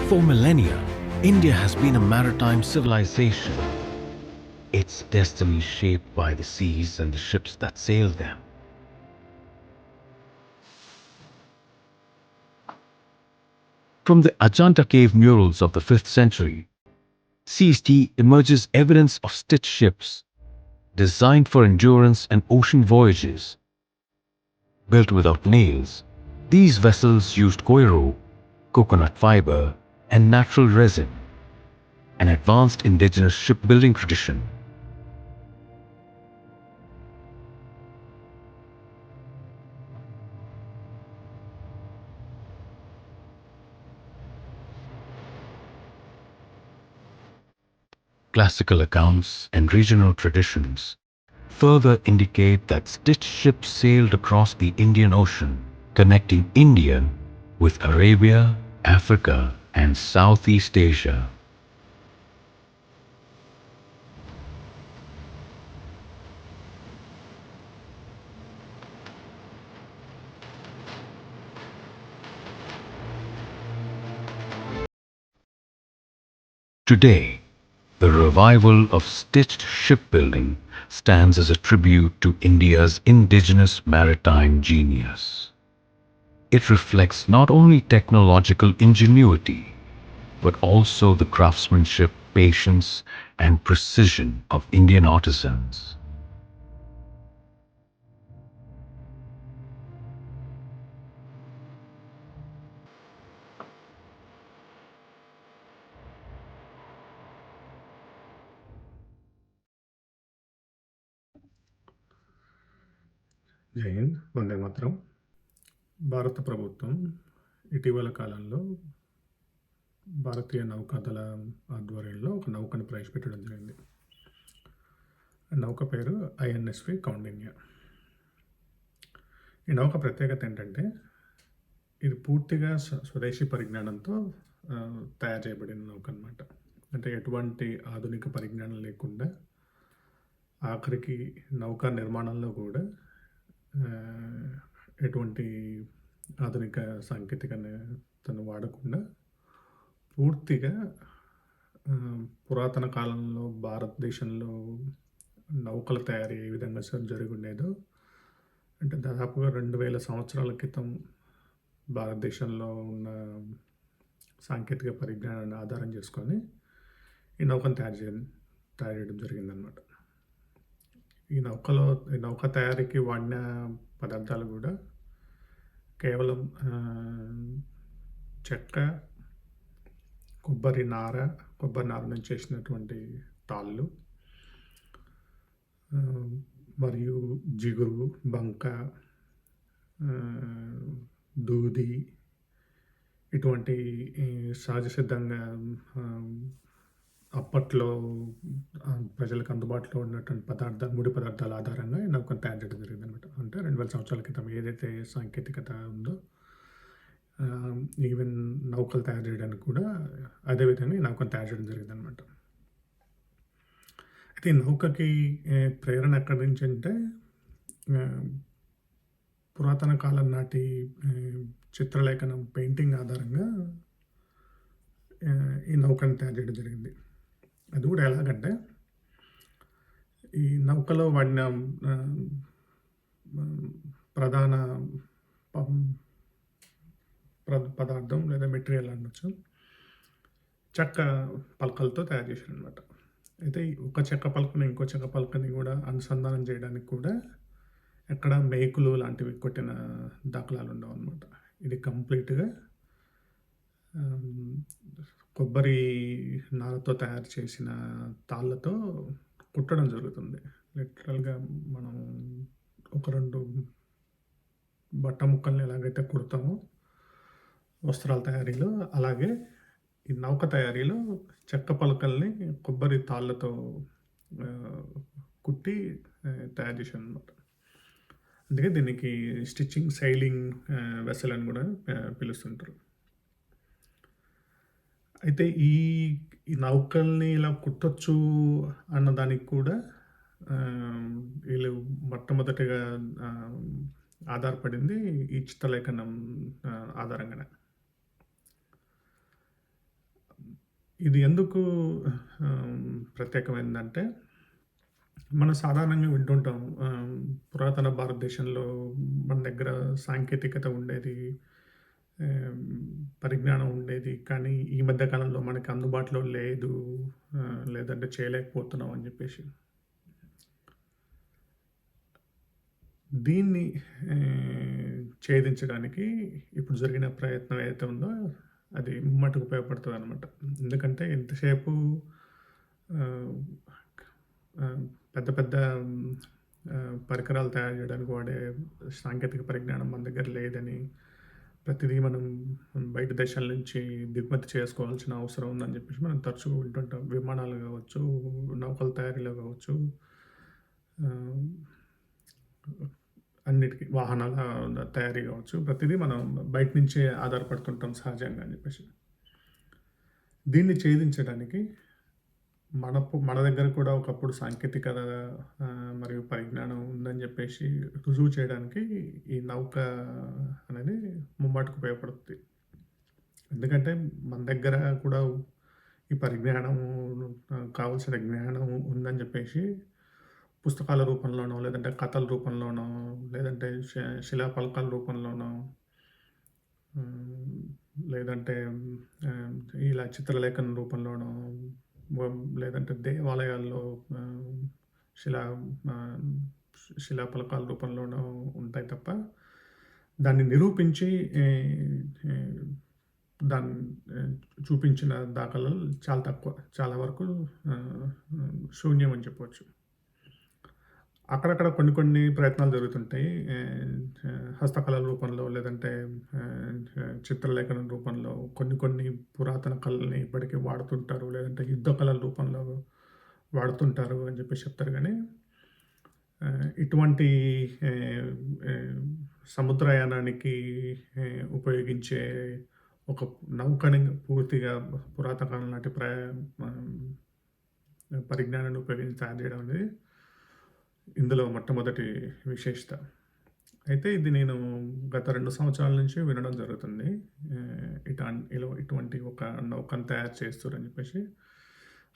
For millennia, India has been a maritime civilization, its destiny shaped by the seas and the ships that sail them. From the Ajanta cave murals of the 5th century, CST emerges evidence of stitched ships, designed for endurance and ocean voyages. Built without nails, these vessels used koiro, coconut fiber, and natural resin, an advanced indigenous shipbuilding tradition. Classical accounts and regional traditions further indicate that stitched ships sailed across the Indian Ocean, connecting India with Arabia, Africa, and Southeast Asia. Today, the revival of stitched shipbuilding stands as a tribute to India's indigenous maritime genius. It reflects not only technological ingenuity, but also the craftsmanship, patience, and precision of Indian artisans. జై హింద్, వందే మాతరం. భారత ప్రభుత్వం ఇటీవల కాలంలో భారతీయ నౌకాదళ ఆధ్వర్యంలో ఒక నౌకను ప్రవేశపెట్టడం జరిగింది. నౌక పేరు ఐఎన్ఎస్వి కౌండిన్య. ఈ నౌక ప్రత్యేకత ఏంటంటే ఇది పూర్తిగా స్వదేశీ పరిజ్ఞానంతో తయారు చేయబడిన నౌక అనమాట. అంటే ఎటువంటి ఆధునిక పరిజ్ఞానం లేకుండా ఆఖరికి నౌకా నిర్మాణంలో కూడా ఎటువంటి ఆధునిక సాంకేతికతను వాడకుండా పూర్తిగా పురాతన కాలంలో భారతదేశంలో నౌకల తయారీ ఏ విధంగా జరిగి ఉండేదో, అంటే దాదాపుగా 2000 సంవత్సరాల క్రితం భారతదేశంలో ఉన్న సాంకేతిక పరిజ్ఞానాన్ని ఆధారం చేసుకొని ఈ నౌకను తయారు చేయడం జరిగిందనమాట. ఈ నౌక తయారీకి వాడిన పదార్థాలు కూడా కేవలం చెక్క, కొబ్బరి నార నుంచి చేసినటువంటి తాళ్ళు, మరియు జిగురు, బంక, దూది, ఇటువంటి సహజ సిద్ధంగా అప్పట్లో ప్రజలకు అందుబాటులో ఉన్నటువంటి ముడి పదార్థాల ఆధారంగా ఈ నౌకను తయారు చేయడం జరిగింది అనమాట. అంటే 2000 సంవత్సరాల క్రితం ఏదైతే సాంకేతికత ఉందో, ఈవెన్ నౌకలు తయారు చేయడానికి కూడా అదేవిధంగా ఈ నౌకను తయారు చేయడం జరిగింది అనమాట. అయితే ఈ నౌకకి ప్రేరణ ఎక్కడి నుంచి అంటే పురాతన కాలం నాటి చిత్రలేఖనం, పెయింటింగ్ ఆధారంగా ఈ నౌకను తయారు చేయడం జరిగింది. అది కూడా ఎలాగంటే ఈ నౌకలో వాడిన ప్రధాన పదార్థం లేదా మెటీరియల్ అనొచ్చు, చెక్క పలకలతో తయారు చేశారు అనమాట. అయితే ఒక చెక్క పలకని ఇంకో చెక్క పలకని కూడా అనుసంధానం చేయడానికి కూడా ఎక్కడ మేకులు లాంటివి కొట్టిన దాఖలాలు ఉండవు అనమాట. ఇది కంప్లీట్గా కొబ్బరి నారతో తయారు చేసిన తాళ్ళతో కుట్టడం జరుగుతుంది. లిటరల్గా మనం ఒక 2 బట్ట ముక్కల్ని ఎలాగైతే కుడతామో వస్త్రాల తయారీలో, అలాగే ఈ నౌక తయారీలో చెక్క పలకల్ని కొబ్బరి తాళ్ళతో కుట్టి తయారు చేశాను అనమాట. అందుకే దీనికి స్టిచ్చింగ్ సైలింగ్ వెసల్ అని కూడా పిలుస్తుంటారు. అయితే ఈ నౌకల్ని ఇలా కుట్టొచ్చు అన్నదానికి కూడా వీళ్ళు మొట్టమొదటిగా ఆధారపడింది ఈ చిత్రలేఖనం ఆధారంగానే. ఇది ఎందుకు ప్రత్యేకమైందంటే, మనం సాధారణంగా వింటుంటాం. పురాతన భారతదేశంలో మన దగ్గర సాంకేతికత ఉండేది. ఆహ్, పరిజ్ఞానం ఉండేది. కానీ ఈ మధ్య కాలంలో మనకు అందుబాటులో లేదు. లేదంటే చేయలేకపోతున్నాం అని జెప్పేసి. దీన్ని ఛేదించడానికి ఇప్పుడు జరిగిన ప్రయత్నం ఏదైతే ఉందో అది ముమ్మట్టుకు ఉపయోగపడుతదనమాట. ఎందుకంటే ఎంతసేపు ఆహ్, ఆహ్, పెద్ద పెద్ద పరికరాలు తయారు చేయడానికి వాడే సాంకేతిక పరిజ్ఞానం మన దగ్గర లేదని, ప్రతిదీ మనం బయట దేశాల నుంచి దిగుమతి చేసుకోవాల్సిన అవసరం ఉందని చెప్పేసి మనం తరచుగా వింటుంటాం. విమానాలు కావచ్చు, నౌకల తయారీలో కావచ్చు, ఆహ్, అన్నిటికి వాహనాల తయారీ కావచ్చు, ప్రతిదీ మనం బయట నుంచే ఆధారపడుతుంటాం సహజంగా అని చెప్పేసి. దీన్ని ఛేదించడానికి మన దగ్గర కూడా ఒకప్పుడు సాంకేతికత మరియు పరిజ్ఞానం ఉందని చెప్పేసి రుజువు చేయడానికి ఈ నౌక అనేది ముమ్మాటికి ఉపయోగపడుతుంది. ఎందుకంటే మన దగ్గర కూడా ఈ పరిజ్ఞానము కావాల్సిన జ్ఞానం ఉందని చెప్పేసి పుస్తకాల రూపంలోనో, లేదంటే కథల రూపంలోనో, లేదంటే శిలాఫలకాల రూపంలోనో, హ్మ్, లేదంటే ఆహ్, ఇలా చిత్రలేఖనం రూపంలోనో, లేదంటే దేవాలయాల్లో శిలా ఆహ్, శిలాఫలకాల రూపంలోనో ఉంటాయి తప్ప, దాన్ని నిరూపించి ఈ ఈ దాన్ని చూపించిన దాఖలాలు చాలా తక్కువ. చాలా వరకు ఆహ్, శూన్యం అని చెప్పొచ్చు. అక్కడక్కడ కొన్ని కొన్ని ప్రయత్నాలు జరుగుతుంటాయి. హస్తకళల రూపంలో లేదంటే చిత్రలేఖనం రూపంలో కొన్ని కొన్ని పురాతన కళల్ని ఇప్పటికీ వాడుతుంటారు. లేదంటే యుద్ధ కళల రూపంలో వాడుతుంటారు అని చెప్పేసి చెప్తారు గానీ, ఇటువంటి ఆహ్, ఆహ్, సముద్రయానానికి ఉపయోగించే ఒక నౌకని పూర్తిగా పురాతన కాలం నాటి పరిజ్ఞానాన్ని ఉపయోగించి తయారు చేయడం అనేది ఇందులో మొట్టమొదటి విశేషత. అయితే ఇది నేను గత 2 సంవత్సరాల నుంచి వినడం జరుగుతుంది. ఇటువంటి ఒక నౌకను తయారు చేస్తుర్రని చెప్పేసి.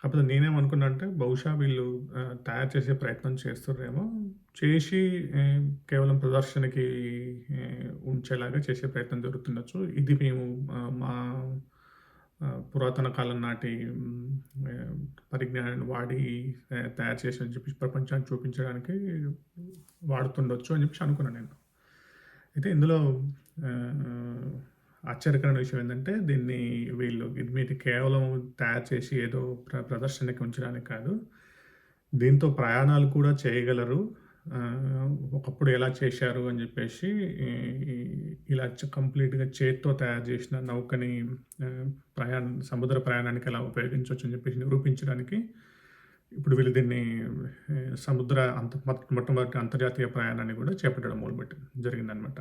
కాకపోతే నేనేమనుకున్నా అంటే బహుశా వీళ్ళు తయారు చేసే ప్రయత్నం చేస్తుర్రేమో. చేసి కేవలం ప్రదర్శనకి ఉంచేలాగా చేసే ప్రయత్నం జరుగుతుండొచ్చు. ఇది మేము మా పురాతన కాలం నాటి పరిజ్ఞానాన్ని వాడి తయారు చేసి అని చెప్పేసి ప్రపంచానికి చూపించడానికి వాడుతుండొచ్చు అని చెప్పేసి అనుకున్నాను నేను. అయితే ఇందులో ఆశ్చర్యకరమైన విషయం ఏంటంటే వీళ్ళు కేవలం తయారు చేసి ఏదో ప్రదర్శనకి ఉంచడానికి కాదు. దీంతో ప్రయాణాలు కూడా చేయగలరు. ఒకప్పుడు ఎలా చేశారు అని చెప్పేసి ఇలా కంప్లీట్‌గా చేత్తో తయారు చేసిన నౌకని సముద్ర ప్రయాణానికి ఎలా ఉపయోగించొచ్చు అని చెప్పేసి నిరూపించడానికి ఇప్పుడు వీళ్ళు దీన్ని సముద్ర మొట్టమొదటి అంతర్జాతీయ ప్రయాణాన్ని కూడా చేపట్టడం జరిగిందనమాట.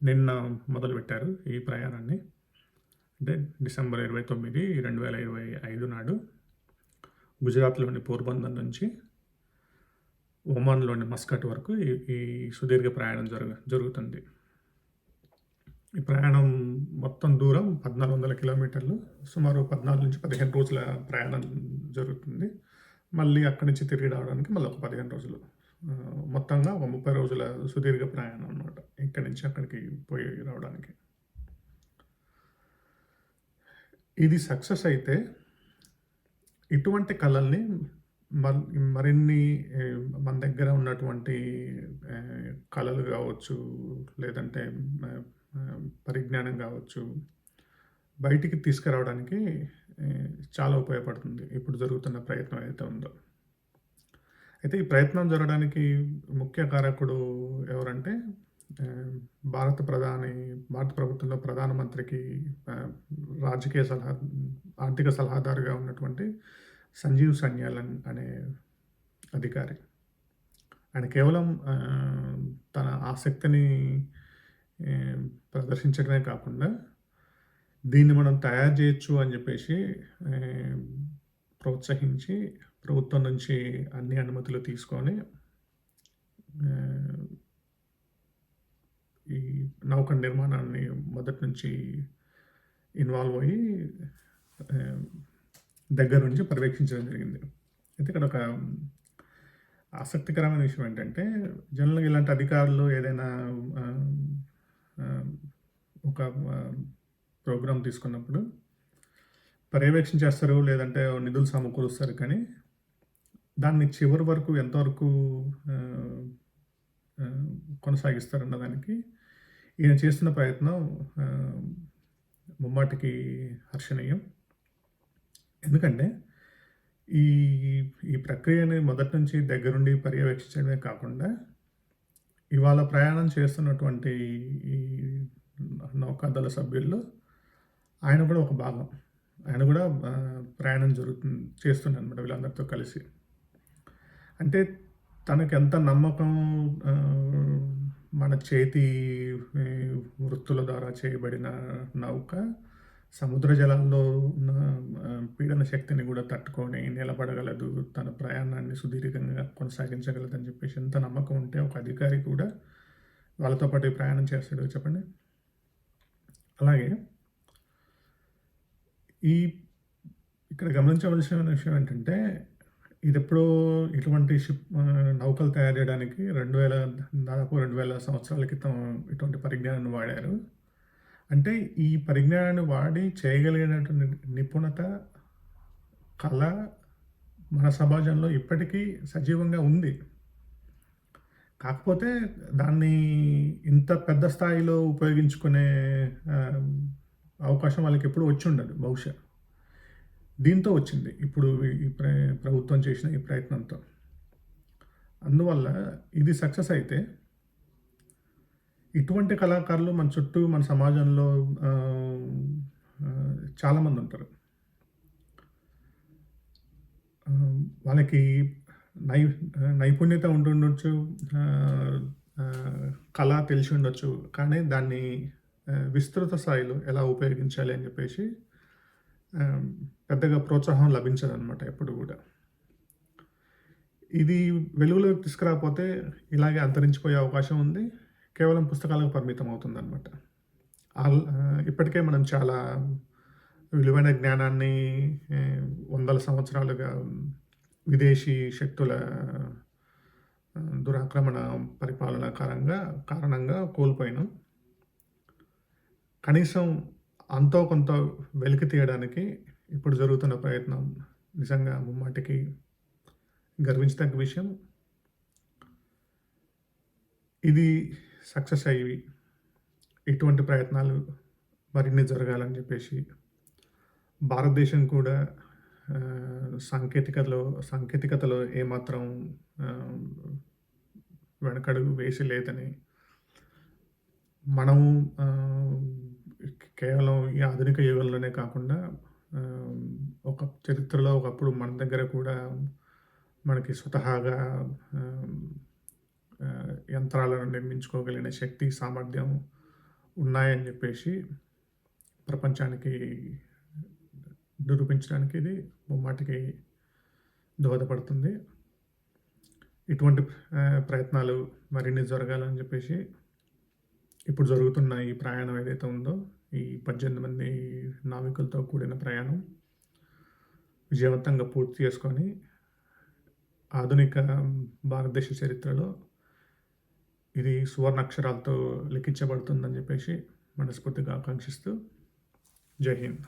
నిన్న మొదలుపెట్టారు ఈ ప్రయాణాన్ని. అంటే డిసెంబర్ 29, 2025 నాడు గుజరాత్‌లోని పోర్బందర్ నుంచి ఒమాన్‌లోని మస్కట్ వరకు ఈ సుదీర్ఘ ప్రయాణం జరుగుతుంది. ఈ ప్రయాణం మొత్తం దూరం 1400 కిలోమీటర్లు. సుమారు 14-15 రోజుల ప్రయాణం జరుగుతుంది. మళ్ళీ అక్కడి నుంచి తిరిగి రావడానికి మళ్ళీ ఒక 15 రోజులు. మొత్తంగా ఒక 30 రోజుల సుదీర్ఘ ప్రయాణం అనమాట. ఇక్కడి నుంచి అక్కడికి పోయి రావడానికి. ఇది సక్సెస్ అయితే ఇటువంటి కళల్ని మరిన్ని మన దగ్గర ఉన్నటువంటి కళలు కావచ్చు, లేదంటే పరిజ్ఞానం కావచ్చు, బయటికి తీసుకురావడానికి చాలా ఉపయోగపడుతుంది. ఇప్పుడు జరుగుతున్న ప్రయత్నం ఏదైతే ఉందో. అయితే ఈ ప్రయత్నం జరగడానికి ముఖ్య కారకుడు ఎవరంటే భారత ప్రభుత్వంలో ప్రధానమంత్రికి ఆర్థిక సలహాదారుగా ఉన్నటువంటి సంజీవ్ సన్యాల్ అనే అధికారి. ఆయన కేవలం తన ఆసక్తిని ప్రదర్శించడమే కాకుండా దీన్ని మనం తయారు చేయొచ్చు అని చెప్పేసి ప్రోత్సహించి ప్రభుత్వం నుంచి అన్ని అనుమతులు తీసుకొని ఈ నౌక నిర్మాణాన్ని మొదటి నుంచి ఇన్వాల్వ్ అయ్యి దగ్గర నుంచి పర్యవేక్షించడం జరిగింది. అయితే ఇక్కడ ఒక ఆసక్తికరమైన విషయం ఏంటంటే, జనరల్‌గా ఇలాంటి అధికారులు ఏదైనా ఆహ్, ఆహ్, ఒక ప్రోగ్రామ్ తీసుకున్నప్పుడు పర్యవేక్షణ చేస్తారు, లేదంటే నిధులు సమకూరుస్తారు. కానీ దాన్ని చివరి వరకు ఎంతవరకు ఆహ్, ఆహ్, కొనసాగిస్తారన్న దానికి ఈయన చేస్తున్న ప్రయత్నం ముమ్మాటికి హర్షణీయం. ఎందుకంటే ఈ ఈ ప్రక్రియని మొదటి నుంచి దగ్గరుండి పర్యవేక్షించడమే కాకుండా, ఇవాళ ప్రయాణం చేస్తున్నటువంటి ఈ నౌకాదళ సభ్యుల్లో ఆయన కూడా ఒక భాగం. ఆయన కూడా ప్రయాణం చేస్తుండనమాట వీళ్ళందరితో కలిసి. అంటే తనకెంత నమ్మకం మన చేతి వృత్తుల ద్వారా చేయబడిన నౌక సముద్ర జలాల్లో ఉన్న పీడన శక్తిని కూడా తట్టుకొని నిలబడగలదు, తన ప్రయాణాన్ని సుదీర్ఘంగా కొనసాగించగలదని చెప్పేసి ఎంత నమ్మకం ఉంటే ఒక అధికారి కూడా వాళ్ళతో పాటు ప్రయాణం చేస్తాడు చెప్పండి. అలాగే ఇక్కడ గమనించవలసిన విషయం ఏంటంటే, ఇదెప్పుడో ఇటువంటి నౌకలు తయారు చేయడానికి దాదాపు 2000 సంవత్సరాల క్రితం ఇటువంటి పరిజ్ఞానాన్ని వాడారు. అంటే ఈ పరిజ్ఞానాన్ని వాడి చేయగలిగినటువంటి నిపుణత, కళ మన సమాజంలో ఇప్పటికీ సజీవంగా ఉంది. కాకపోతే దాన్ని ఇంత పెద్ద స్థాయిలో ఉపయోగించుకునే అవకాశం వాళ్ళకి ఎప్పుడు వచ్చి ఉండదు బహుశా. దీంతో వచ్చింది ఇప్పుడు ఈ ప్రభుత్వం చేసిన ఈ ప్రయత్నంతో. అందువల్ల ఇది సక్సెస్ అయితే ఇటువంటి కళాకారులు మన చుట్టూ మన సమాజంలో చాలామంది ఉంటారు. వాళ్ళకి నైపుణ్యత ఉంటుండొచ్చు, కళ తెలిసి ఉండొచ్చు, కానీ దాన్ని విస్తృత స్థాయిలో ఎలా ఉపయోగించాలి అని చెప్పేసి పెద్దగా ప్రోత్సాహం లభించదనమాట ఎప్పుడు కూడా. ఇది వెలుగులోకి తీసుకురాకపోతే ఇలాగే అంతరించిపోయే అవకాశం ఉంది. కేవలం పుస్తకాలకు పరిమితం అవుతుందన్నమాట. ఇప్పటికే మనం చాలా విలువైన జ్ఞానాన్ని వందల సంవత్సరాలుగా విదేశీ శక్తుల దురాక్రమణ పరిపాలన కారణంగా కోల్పోయినాం. కనీసం అంతో కొంత వెలికి తీయడానికి ఇప్పుడు జరుగుతున్న ప్రయత్నం నిజంగా ముమ్మాటికి గర్వించదగ్గ విషయం. ఇది సక్సెస్ అయ్యి ఇటువంటి ప్రయత్నాలు మరిన్ని జరగాలని చెప్పేసి భారతదేశం కూడా సాంకేతికతలో ఏమాత్రం వెనకడుగు వేసి లేదని, మనము కేవలం ఈ ఆధునిక యుగంలోనే కాకుండా ఒక చరిత్రలో ఒకప్పుడు మన దగ్గర కూడా మనకి స్వతహాగా యంత్రాలను నిర్మించుకోగలిగిన శక్తి, సామర్థ్యం ఉన్నాయని చెప్పేసి ప్రపంచానికి నిరూపించడానికి ఇది ముమ్మాటికి దోహదపడుతుంది. ఇటువంటి ప్రయత్నాలు మరిన్ని జరగాలని చెప్పేసి ఇప్పుడు జరుగుతున్న ఈ ప్రయాణం ఏదైతే ఉందో, ఈ 18 మంది నావికులతో కూడిన ప్రయాణం విజయవంతంగా పూర్తి చేసుకొని ఆధునిక భారతదేశ చరిత్రలో ఇది సువర్ణాక్షరాలతో లిఖించబడుతుందని చెప్పేసి మనస్ఫూర్తిగా ఆకాంక్షిస్తూ జై హింద్.